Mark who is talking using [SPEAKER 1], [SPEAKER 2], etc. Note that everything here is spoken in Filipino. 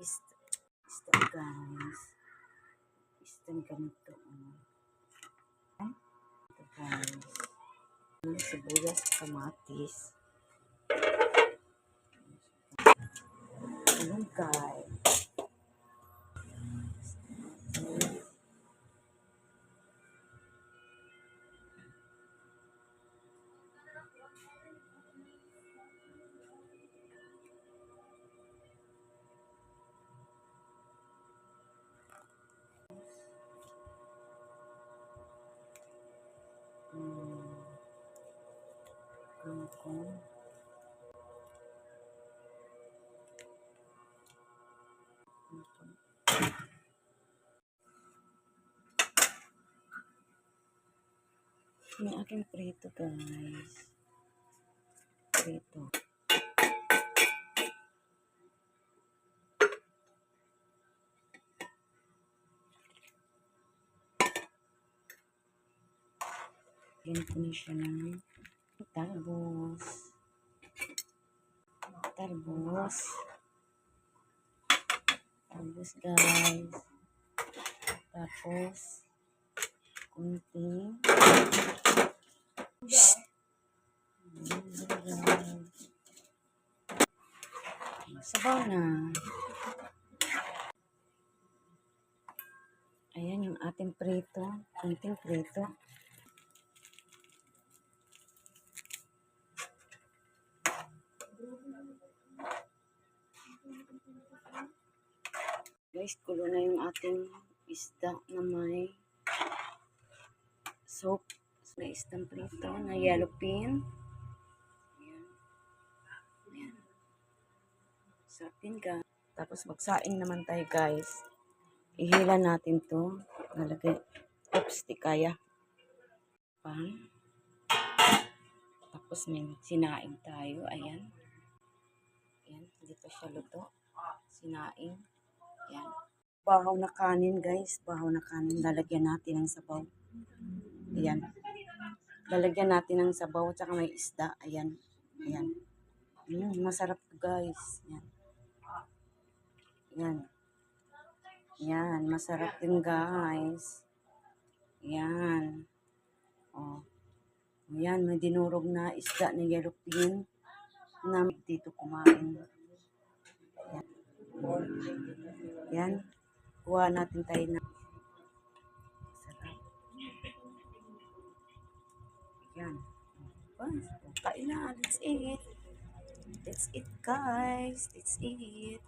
[SPEAKER 1] Isda guys. Isda ganito. Ito guys. Sibuyas, kamatis. Ayan guys. Kangkong. May aking prito guys. Prito. Ganyan ko na siya ng talbos. Talbos. Talbos guys. Tapos kunting sabaw na. Ayan yung ating prito. Kunting prito. Guys, kulo na yung ating isda na may soap. Na isdang prito na yellow pin. Ayan. Ayan. Sapin ka. Tapos magsaing naman tayo guys. Ihila natin to. Nalagay. Oops, di kaya. Pang. Tapos may sinaing tayo. Ayan. Ayan. Dito siya luto. Sinaing. Ayan. Bahaw na kanin guys. Bahaw na kanin. Lalagyan natin ng sabaw. Ayan. Lalagyan natin ng sabaw. Tsaka may isda. Ayan. Ayan. Masarap guys. Ayan. Ayan. Ayan. Masarap din guys. Ayan. Oh. Ayan. May dinurog na isda na yellow pin. Na dito kumain. Ayan. Ayan. Kuha natin tayo na. Sarap. Ayan. Kain na. Let's eat. Let's eat guys. Let's eat.